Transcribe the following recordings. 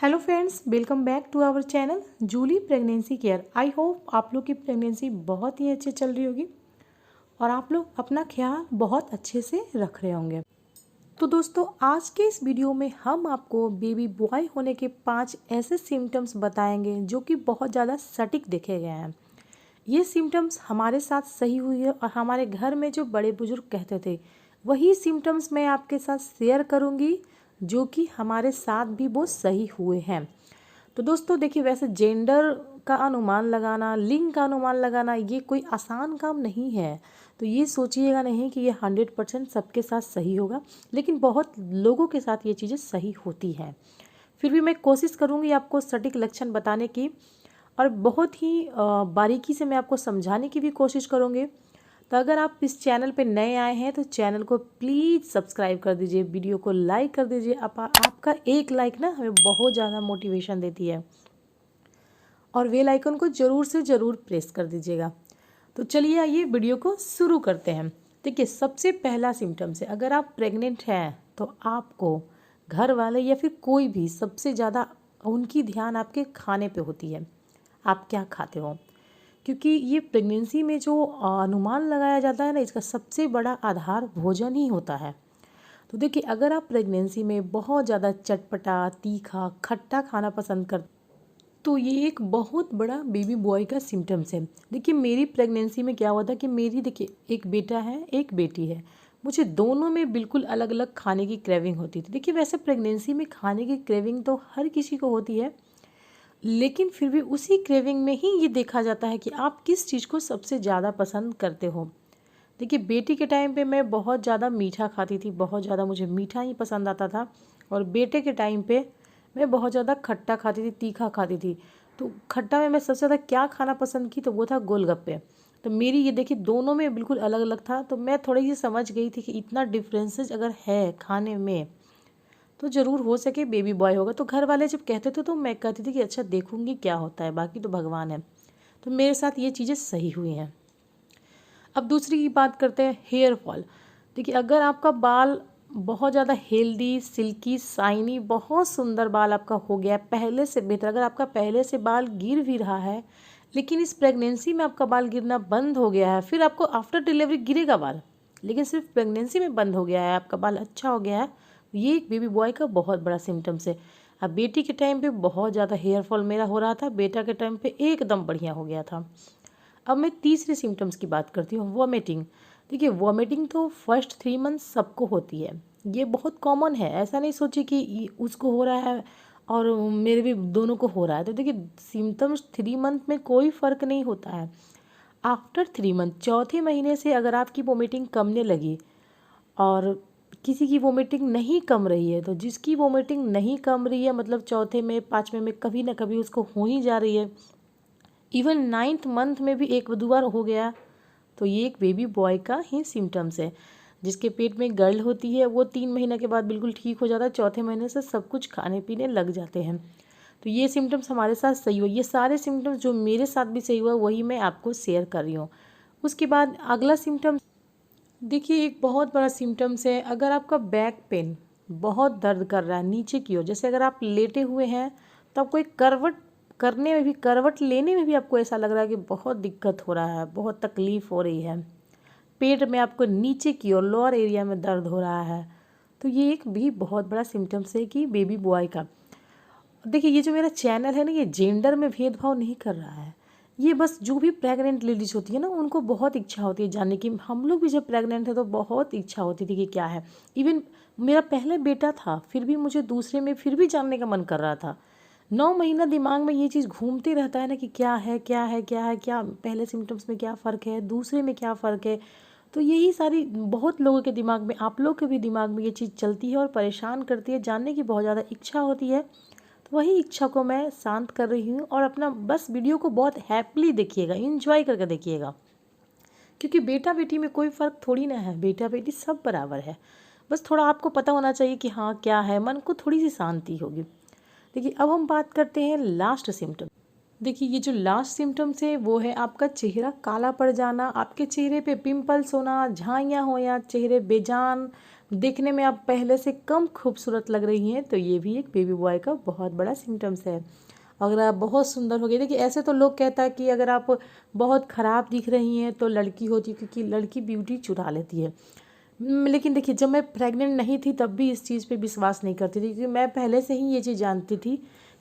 Hello friends, welcome back to our channel Julie pregnancy care. I hope आप लोग की pregnancy बहुत ही अच्छे चल रही होगी और आप लोग अपना ख्याल बहुत अच्छे से रख रहे होंगे। तो दोस्तों, आज के इस वीडियो में हम आपको बेबी बॉय होने के 5 ऐसे सिम्टम्स बताएंगे जो कि बहुत ज़्यादा सटीक देखे गए हैं। ये सिम्टम्स हमारे साथ सही हुई है और हमारे घर में जो बड़े बुजुर्ग कहते थे वही सिम्टम्स मैं आपके साथ शेयर करूंगी जो कि हमारे साथ भी वो सही हुए हैं। तो दोस्तों देखिए, वैसे जेंडर का अनुमान लगाना, लिंग का अनुमान लगाना ये कोई आसान काम नहीं है। तो ये सोचिएगा नहीं कि ये 100% सबके साथ सही होगा, लेकिन बहुत लोगों के साथ ये चीज़ें सही होती हैं। फिर भी मैं कोशिश करूँगी आपको सटीक लक्षण बताने की और बहुत ही बारीकी से मैं आपको समझाने की भी कोशिश करूँगी। तो अगर आप इस चैनल पे नए आए हैं तो चैनल को प्लीज़ सब्सक्राइब कर दीजिए, वीडियो को लाइक कर दीजिए। आपका एक लाइक ना हमें बहुत ज़्यादा मोटिवेशन देती है और बेल आइकन को ज़रूर से ज़रूर प्रेस कर दीजिएगा। तो चलिए आइए वीडियो को शुरू करते हैं। देखिए, सबसे पहला सिम्टम्स है, अगर आप प्रेग्नेंट हैं तो आपको घर वाले या फिर कोई भी सबसे ज़्यादा उनकी ध्यान आपके खाने पे होती है, आप क्या खाते हो। क्योंकि ये प्रेगनेंसी में जो अनुमान लगाया जाता है ना, इसका सबसे बड़ा आधार भोजन ही होता है। तो देखिए, अगर आप प्रेगनेंसी में बहुत ज़्यादा चटपटा, तीखा, खट्टा खाना पसंद करते तो ये एक बहुत बड़ा बेबी बॉय का सिम्टम्स है। देखिए, मेरी प्रेगनेंसी में क्या हुआ था कि मेरी देखिए एक बेटा है, एक बेटी है। मुझे दोनों में बिल्कुल अलग अलग खाने की क्रेविंग होती थी। देखिए, वैसे प्रेगनेंसी में खाने की क्रेविंग तो हर किसी को होती है, लेकिन फिर भी उसी क्रेविंग में ही ये देखा जाता है कि आप किस चीज़ को सबसे ज़्यादा पसंद करते हो। देखिए, बेटी के टाइम पे मैं बहुत ज़्यादा मीठा खाती थी, बहुत ज़्यादा मुझे मीठा ही पसंद आता था। और बेटे के टाइम पे मैं बहुत ज़्यादा खट्टा खाती थी, तीखा खाती थी। तो खट्टा में मैं सबसे ज़्यादा क्या खाना पसंद की तो वो था गोलगप्पे। तो मेरी ये देखिए दोनों में बिल्कुल अलग अलग था। तो मैं थोड़ी सी समझ गई थी कि इतना डिफरेंसेस अगर है खाने में तो ज़रूर हो सके बेबी बॉय होगा। तो घर वाले जब कहते थे तो मैं कहती थी कि अच्छा देखूंगी क्या होता है, बाकी तो भगवान है। तो मेरे साथ ये चीज़ें सही हुई हैं। अब दूसरी की बात करते हैं, हेयर फॉल। देखिए, अगर आपका बाल बहुत ज़्यादा हेल्दी, सिल्की, शाइनी, बहुत सुंदर बाल आपका हो गया है पहले से बेहतर, अगर आपका पहले से बाल गिर भी रहा है लेकिन इस प्रेगनेंसी में आपका बाल गिरना बंद हो गया है, फिर आपको आफ्टर डिलीवरी गिरेगा बाल, लेकिन सिर्फ प्रेगनेंसी में बंद हो गया है, आपका बाल अच्छा हो गया है, ये एक बेबी बॉय का बहुत बड़ा सिम्टम्स है। अब बेटी के टाइम पे बहुत ज़्यादा हेयर फॉल मेरा हो रहा था, बेटा के टाइम पे एकदम बढ़िया हो गया था। अब मैं तीसरे सिम्टम्स की बात करती हूँ, वॉमिटिंग। देखिए, वॉमिटिंग तो फर्स्ट 3 मंथ सबको होती है, ये बहुत कॉमन है। ऐसा नहीं सोचिए कि उसको हो रहा है और मेरे भी दोनों को हो रहा है। तो देखिए, सिम्टम्स 3 मंथ में कोई फ़र्क नहीं होता है। आफ्टर 3 मंथ, चौथे महीने से अगर आपकी वॉमिटिंग कमने लगी और किसी की वॉमिटिंग नहीं कम रही है, तो जिसकी वॉमिटिंग नहीं कम रही है मतलब चौथे में, पाँचवें में कभी ना कभी उसको हो ही जा रही है, इवन 9th मंथ में भी एक दो बार हो गया, तो ये एक बेबी बॉय का ही सिम्टम्स है। जिसके पेट में गर्ल होती है वो 3 महीने के बाद बिल्कुल ठीक हो जाता है, चौथे महीने से सब कुछ खाने पीने लग जाते हैं। तो ये सिम्टम्स हमारे साथ सही हुआ, ये सारे सिम्टम्स जो मेरे साथ भी सही हुआ वही मैं आपको शेयर कर रही हूँ। उसके बाद अगला सिम्टम देखिए, एक बहुत बड़ा सिम्टम्स है, अगर आपका बैक पेन बहुत दर्द कर रहा है नीचे की ओर, जैसे अगर आप लेटे हुए हैं तो आपको एक करवट करने में भी, करवट लेने में भी आपको ऐसा लग रहा है कि बहुत दिक्कत हो रहा है, बहुत तकलीफ़ हो रही है, पेट में आपको नीचे की ओर लोअर एरिया में दर्द हो रहा है, तो ये एक भी बहुत बड़ा सिम्टम्स है कि बेबी बॉय का। देखिए, ये जो मेरा चैनल है ना, ये जेंडर में भेदभाव नहीं कर रहा है। ये बस जो भी प्रेग्नेंट लेडीज़ होती है ना, उनको बहुत इच्छा होती है जानने की। हम लोग भी जब प्रेग्नेंट थे तो बहुत इच्छा होती थी कि क्या है। इवन मेरा पहले बेटा था, फिर भी मुझे दूसरे में फिर भी जानने का मन कर रहा था। 9 महीना दिमाग में ये चीज़ घूमती रहता है ना कि क्या है, क्या है, क्या है, क्या पहले सिम्टम्स में क्या फ़र्क है, दूसरे में क्या फ़र्क है। तो यही सारी बहुत लोगों के दिमाग में, आप लोग के भी दिमाग में ये चीज़ चलती है और परेशान करती है, जानने की बहुत ज़्यादा इच्छा होती है। तो वही इच्छा को मैं शांत कर रही हूँ और अपना बस वीडियो को बहुत हैप्पीली देखिएगा, इंजॉय करके देखिएगा, क्योंकि बेटा बेटी में कोई फ़र्क थोड़ी ना है, बेटा बेटी सब बराबर है। बस थोड़ा आपको पता होना चाहिए कि हाँ क्या है, मन को थोड़ी सी शांति होगी। देखिए, अब हम बात करते हैं लास्ट सिम्टम। देखिए, ये जो लास्ट सिम्टम्स है वो है आपका चेहरा काला पड़ जाना, आपके चेहरे पे पिंपल्स होना, झाइयाँ हो या चेहरे बेजान, देखने में आप पहले से कम खूबसूरत लग रही हैं, तो ये भी एक बेबी बॉय का बहुत बड़ा सिम्टम्स है। अगर आप बहुत सुंदर हो गई, देखिए ऐसे तो लोग कहता है कि अगर आप बहुत ख़राब दिख रही हैं तो लड़की होती है, क्योंकि लड़की ब्यूटी चुरा लेती है। लेकिन देखिए जब मैं प्रेग्नेंट नहीं थी तब भी इस चीज़ पे विश्वास नहीं करती थी, क्योंकि मैं पहले से ही ये चीज़ जानती थी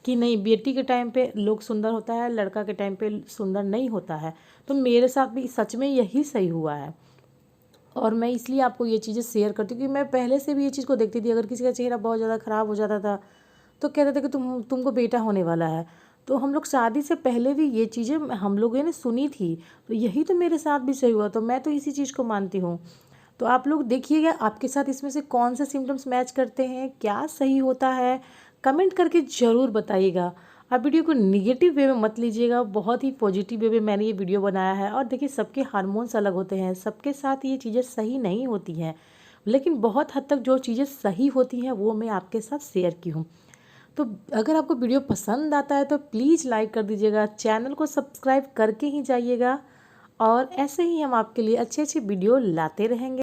कि नहीं, बेटी के टाइम पे लोग सुंदर होता है, लड़का के टाइम पे सुंदर नहीं होता है। तो मेरे साथ भी सच में यही सही हुआ है, और मैं इसलिए आपको ये चीज़ें शेयर करती हूँ क्योंकि मैं पहले से भी ये चीज़ को देखती थी। अगर किसी का चेहरा बहुत ज़्यादा ख़राब हो जाता था तो कहते थे कि तुमको बेटा होने वाला है। तो हम लोग शादी से पहले भी ये चीज़ें हम लोगों ने सुनी थी, तो यही तो मेरे साथ भी सही हुआ, तो मैं तो इसी चीज़ को मानती हूँ। तो आप लोग देखिएगा आपके साथ इसमें से कौन से सिम्टम्स मैच करते हैं, क्या सही होता है, कमेंट करके ज़रूर बताइएगा। आप वीडियो को निगेटिव वे में मत लीजिएगा, बहुत ही पॉजिटिव वे में मैंने ये वीडियो बनाया है। और देखिए सबके हार्मोन्स अलग होते हैं, सबके साथ ये चीज़ें सही नहीं होती हैं, लेकिन बहुत हद तक जो चीज़ें सही होती हैं वो मैं आपके साथ शेयर की हूँ। तो अगर आपको वीडियो पसंद आता है तो प्लीज़ लाइक कर दीजिएगा, चैनल को सब्सक्राइब करके ही जाइएगा, और ऐसे ही हम आपके लिए अच्छे अच्छे वीडियो लाते रहेंगे।